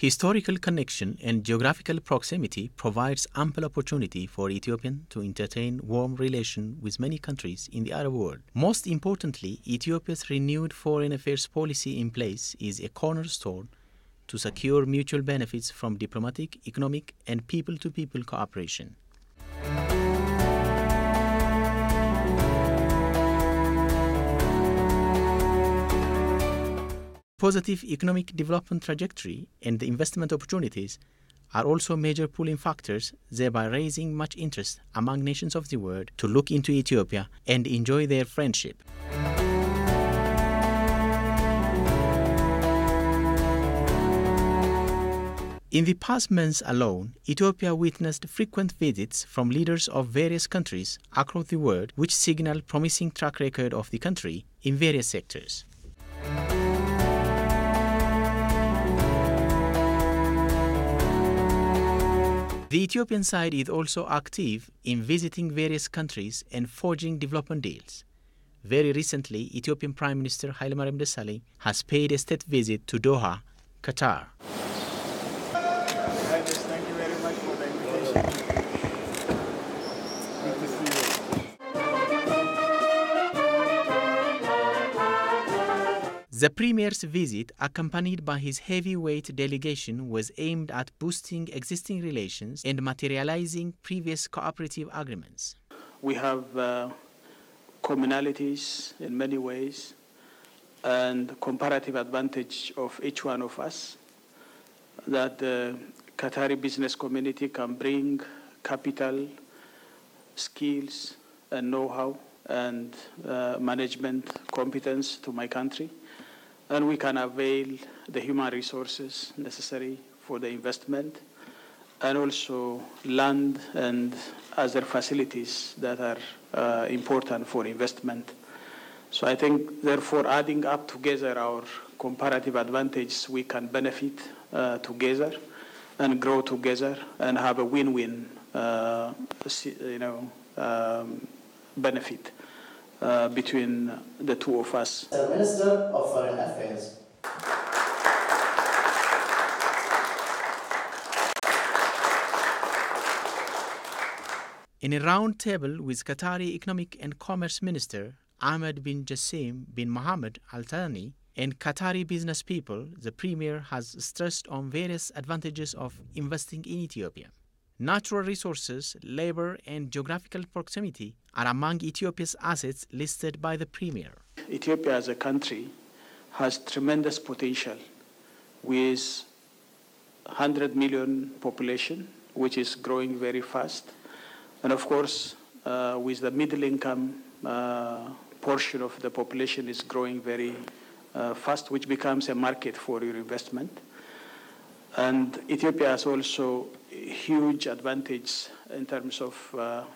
Historical connection and geographical proximity provides ample opportunity for Ethiopia to entertain warm relations with many countries in the Arab world. Most importantly, Ethiopia's renewed foreign affairs policy in place is a cornerstone to secure mutual benefits from diplomatic, economic, and people-to-people cooperation. Positive economic development trajectory and the investment opportunities are also major pulling factors, thereby raising much interest among nations of the world to look into Ethiopia and enjoy their friendship. In the past months alone, Ethiopia witnessed frequent visits from leaders of various countries across the world, which signal promising track record of the country in various sectors. The Ethiopian side is also active in visiting various countries and forging development deals. Very recently, Ethiopian Prime Minister Haile Mariam Desalegn has paid a state visit to Doha, Qatar. Thank you very much for the invitation. Good to see you. The Premier's visit, accompanied by his heavyweight delegation, was aimed at boosting existing relations and materializing previous cooperative agreements. We have commonalities in many ways and comparative advantage of each one of us that the Qatari business community can bring capital, skills, and know-how and management competence to my country. And we can avail the human resources necessary for the investment and also land and other facilities that are important for investment. So I think, therefore, adding up together our comparative advantages, we can benefit together and grow together and have a win-win, benefit between the two of us. The Minister of Foreign Affairs. In a round table with Qatari Economic and Commerce Minister Ahmed bin Jassim bin Mohammed Al Thani and Qatari business people, the Premier has stressed on various advantages of investing in Ethiopia. Natural resources, labor, and geographical proximity are among Ethiopia's assets listed by the Premier. Ethiopia as a country has tremendous potential with 100 million population, which is growing very fast. And of course, with the middle income portion of the population is growing very fast, which becomes a market for your investment. And Ethiopia has also huge advantage in terms of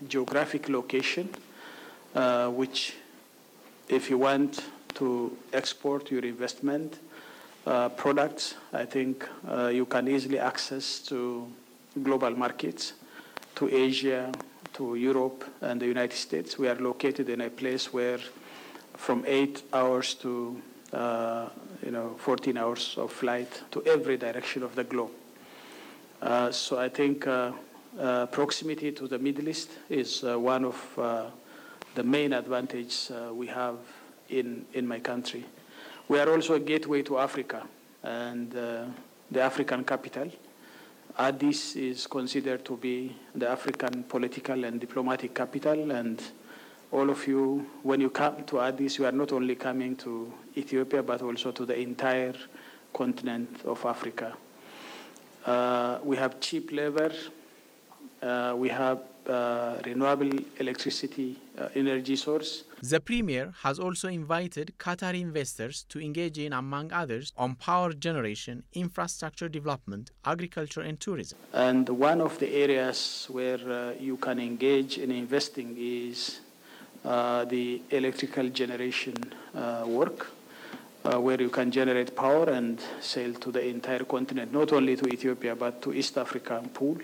geographic location, which if you want to export your investment products, I think you can easily access to global markets, to Asia, to Europe and the United States. We are located in a place where from 8 hours to 14 hours of flight to every direction of the globe. So I think proximity to the Middle East is one of the main advantages we have in my country. We are also a gateway to Africa and the African capital. Addis is considered to be the African political and diplomatic capital, and all of you, when you come to Addis, you are not only coming to Ethiopia, but also to the entire continent of Africa. We have cheap labor. We have renewable electricity energy source. The Premier has also invited Qatari investors to engage in, among others, on power generation, infrastructure development, agriculture, and tourism. And one of the areas where you can engage in investing is the electrical generation work, where you can generate power and sell to the entire continent, not only to Ethiopia, but to East African pool,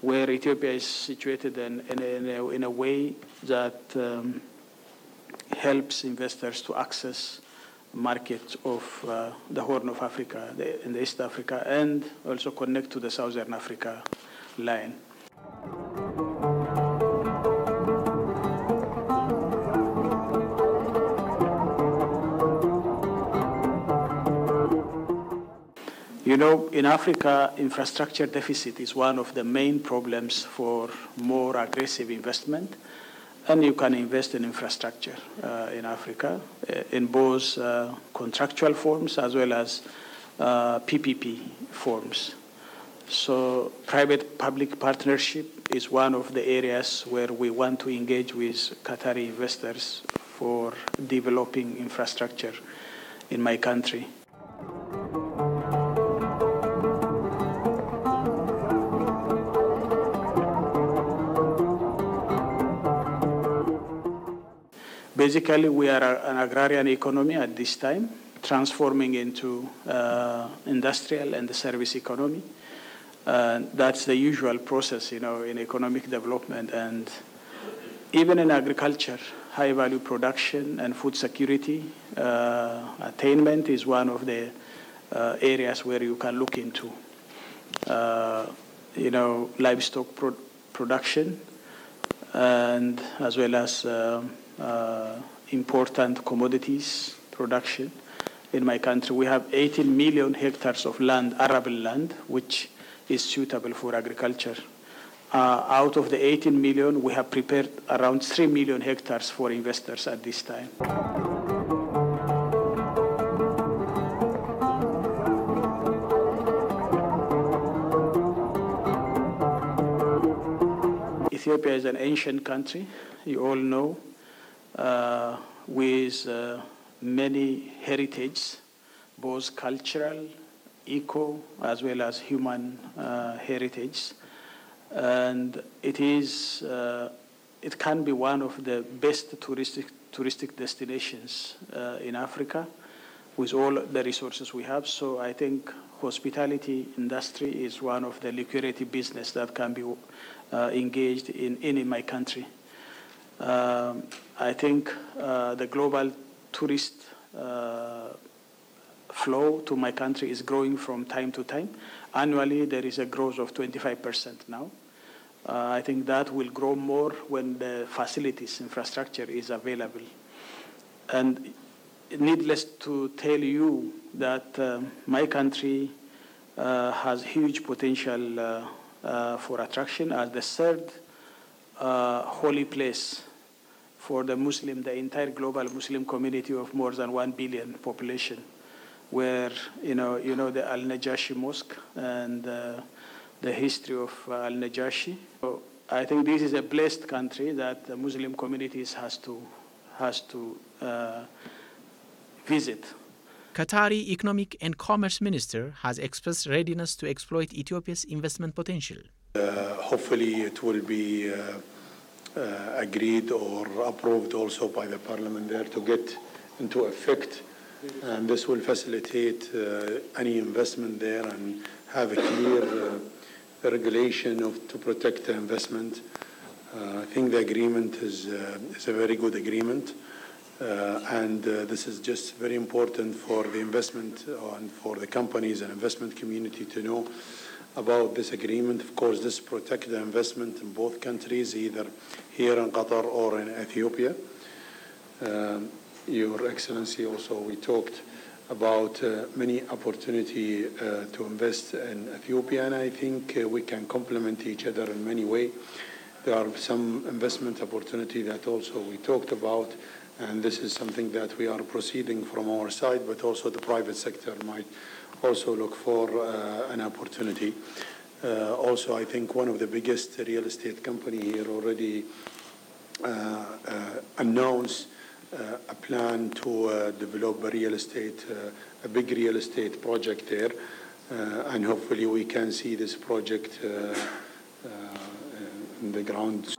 where Ethiopia is situated in a way that helps investors to access markets of the Horn of Africa, in the East Africa, and also connect to the Southern Africa line. You know, in Africa, infrastructure deficit is one of the main problems for more aggressive investment. And you can invest in infrastructure in Africa in both contractual forms as well as PPP forms. So private-public partnership is one of the areas where we want to engage with Qatari investors for developing infrastructure in my country. Basically, we are an agrarian economy at this time, transforming into industrial and the service economy. That's the usual process, you know, in economic development. And even in agriculture, high-value production and food security attainment is one of the areas where you can look into. You know, livestock production, and as well as important commodities production. In my country, we have 18 million hectares of land, arable land, which is suitable for agriculture. Out of the 18 million, we have prepared around 3 million hectares for investors at this time. Ethiopia is an ancient country, you all know, with many heritage, both cultural, eco, as well as human heritage. And it can be one of the best touristic destinations in Africa with all the resources we have. So I think hospitality industry is one of the lucrative business that can be engaged in my country. I think the global tourist flow to my country is growing from time to time. Annually, there is a growth of 25% now. I think that will grow more when the facilities, infrastructure is available. And needless to tell you that my country has huge potential for attraction as the third holy place for the entire global Muslim community of more than 1 billion population, where you know the Al-Najashi Mosque and the history of Al-Najashi. So I think this is a blessed country that the Muslim communities has to visit. Qatari Economic and Commerce Minister has expressed readiness to exploit Ethiopia's investment potential. Hopefully it will be agreed or approved also by the parliament there to get into effect, and this will facilitate any investment there and have a clear regulation to protect the investment. I think the agreement is a very good agreement, and this is just very important for the investment and for the companies and investment community to know about this agreement. Of course, this protects the investment in both countries, either here in Qatar or in Ethiopia. Your Excellency, also we talked about many opportunity to invest in Ethiopia, and I think we can complement each other in many ways. There are some investment opportunity that also we talked about, and this is something that we are proceeding from our side, but also the private sector might also look for an opportunity. Also, I think one of the biggest real estate company here already announced a plan to develop a big real estate project there, and hopefully we can see this project in the ground.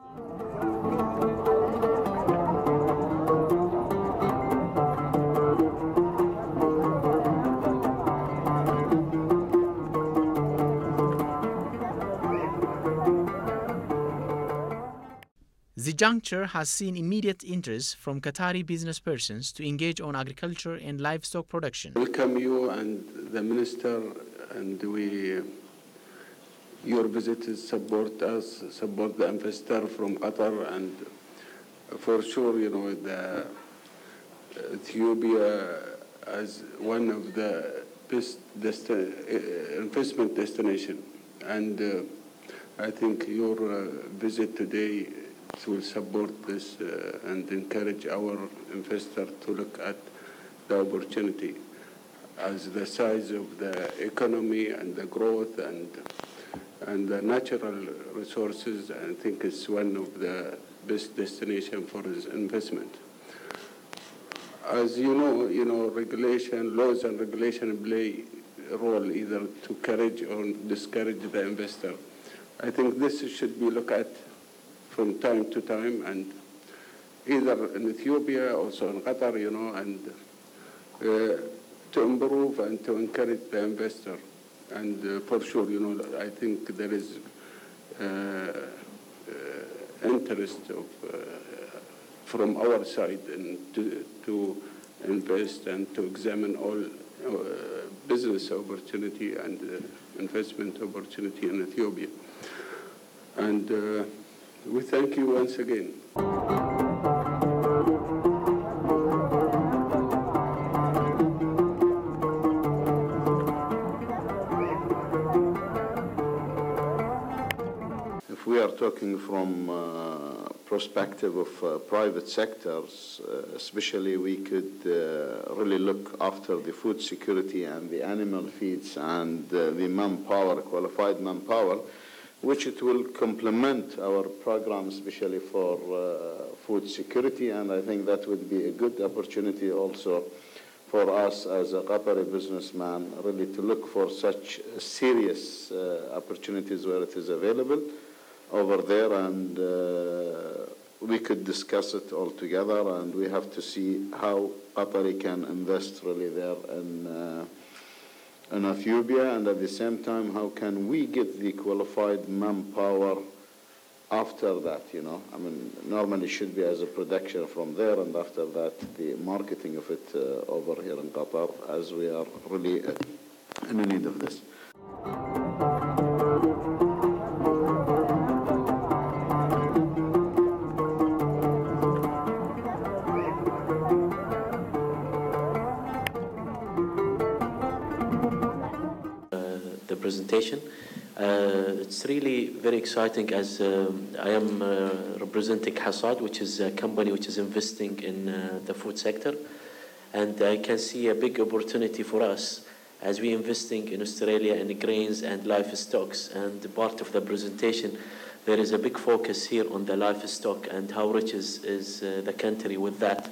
The The juncture has seen immediate interest from Qatari business persons to engage on agriculture and livestock production. Welcome you and the minister, and your visitors support us, support the investor from Qatar, and for sure, the Ethiopia as one of the best investment destination, and I think your visit today will support this and encourage our investor to look at the opportunity as the size of the economy and the growth and the natural resources. I think it's one of the best destination for his investment. As you know, laws and regulation play a role either to encourage or discourage the investor. I think this should be looked at from time to time, and either in Ethiopia, also in Qatar, and to improve and to encourage the investor. And for sure, I think there is interest from our side to invest and to examine all business opportunity and investment opportunity in Ethiopia. And we thank you once again. If we are talking from perspective of private sectors, especially we could really look after the food security and the animal feeds and the manpower, qualified manpower, which it will complement our program, especially for food security. And I think that would be a good opportunity also for us as a Qatari businessman, really to look for such serious opportunities where it is available over there, and we could discuss it all together, and we have to see how Qatari can invest really there in Ethiopia, and at the same time, how can we get the qualified manpower after that, I mean, normally it should be as a production from there, and after that, the marketing of it over here in Qatar, as we are really in need of this. Presentation. It's really very exciting, as I am representing Hasad, which is a company which is investing in the food sector, and I can see a big opportunity for us as we investing in Australia in grains and livestock. And part of the presentation, there is a big focus here on the livestock and how rich is the country with that,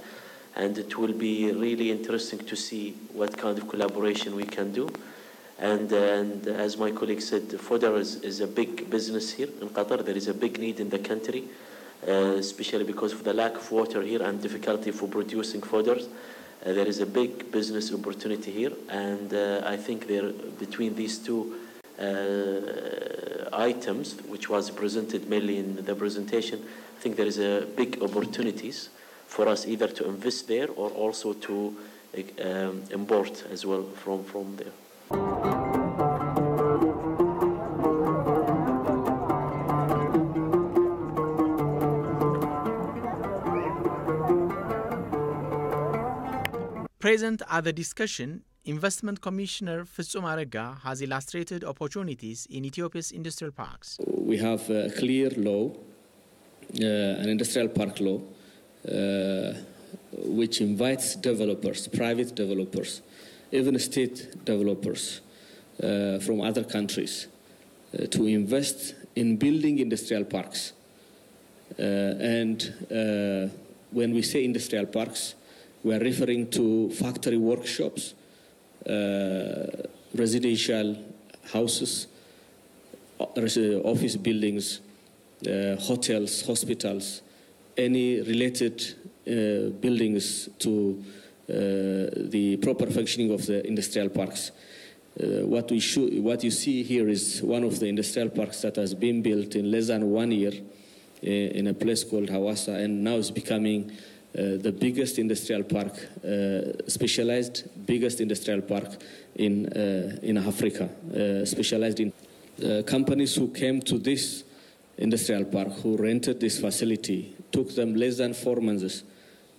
and it will be really interesting to see what kind of collaboration we can do. And as my colleague said, fodder is a big business here in Qatar. There is a big need in the country, especially because of the lack of water here and difficulty for producing fodders. There is a big business opportunity here, and I think between these two items, which was presented mainly in the presentation, I think there is a big opportunities for us either to invest there or also to import as well from there. Present at the discussion, Investment Commissioner Fitsum Arega has illustrated opportunities in Ethiopia's industrial parks. We have a clear law, an industrial park law, which invites developers, private developers, even state developers from other countries to invest in building industrial parks. And when we say industrial parks, we are referring to factory workshops, residential houses, office buildings, hotels, hospitals, any related buildings to the proper functioning of the industrial parks. What you see here is one of the industrial parks that has been built in less than 1 year in a place called Hawassa, and now it's becoming the biggest industrial park, specialized biggest industrial park in Africa, specialized in companies who came to this industrial park, who rented this facility, took them less than 4 months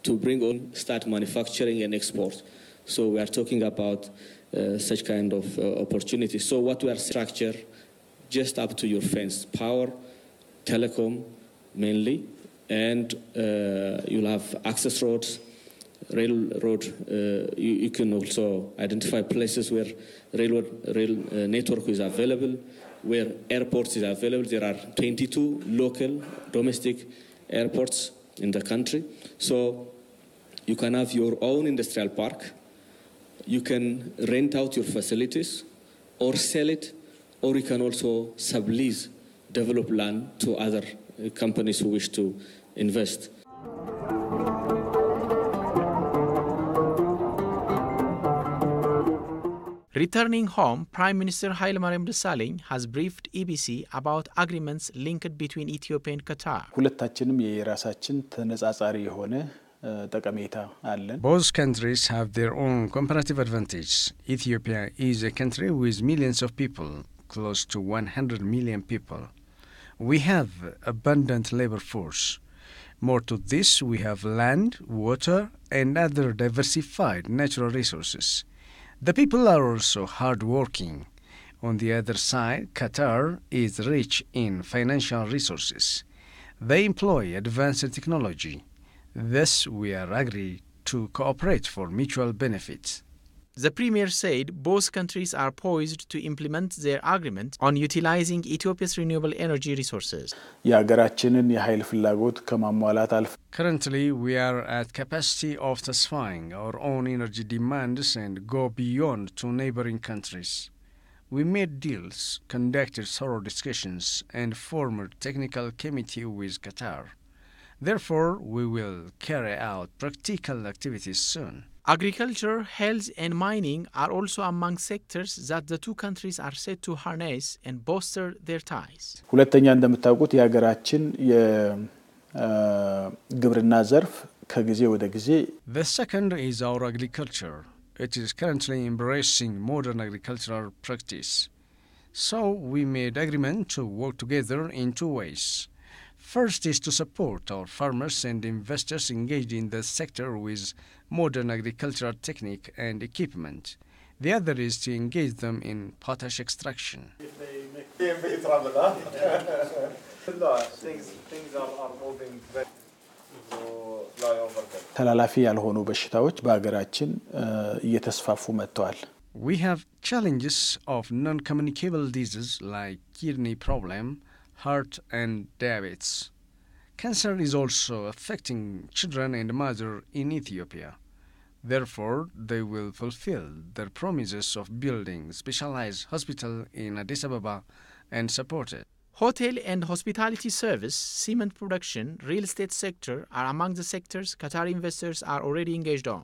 to bring on, start manufacturing and export. So we are talking about such kind of opportunities. So what we are structure just up to your fence, power, telecom mainly, and you'll have access roads, railroad. You can also identify places where rail network is available, where airports is available. There are 22 local domestic airports in the country. So you can have your own industrial park. You can rent out your facilities or sell it, or you can also sublease, develop land to other companies who wish to invest. Returning home, Prime Minister Hailemariam Desalegn has briefed EBC about agreements linked between Ethiopia and Qatar. Both countries have their own comparative advantage. Ethiopia is a country with millions of people, close to 100 million people. We have abundant labor force. More to this, we have land, water, and other diversified natural resources. The people are also hard-working. On the other side, Qatar is rich in financial resources. They employ advanced technology. Thus, we are agreed to cooperate for mutual benefit. The Premier said both countries are poised to implement their agreement on utilizing Ethiopia's renewable energy resources. Currently, we are at capacity of satisfying our own energy demands and go beyond to neighboring countries. We made deals, conducted thorough discussions, and formed a technical committee with Qatar. Therefore, we will carry out practical activities soon. Agriculture, health, and mining are also among sectors that the two countries are set to harness and bolster their ties. The second is our agriculture. It is currently embracing modern agricultural practice. So we made agreement to work together in two ways. First is to support our farmers and investors engaged in the sector with modern agricultural technique and equipment. The other is to engage them in potash extraction. Things are moving very We have challenges of non-communicable diseases like kidney problem, heart and diabetes. Cancer is also affecting children and mothers in Ethiopia. Therefore, they will fulfill their promises of building specialized hospital in Addis Ababa and support it. Hotel and hospitality service, cement production, real estate sector are among the sectors Qatari investors are already engaged on.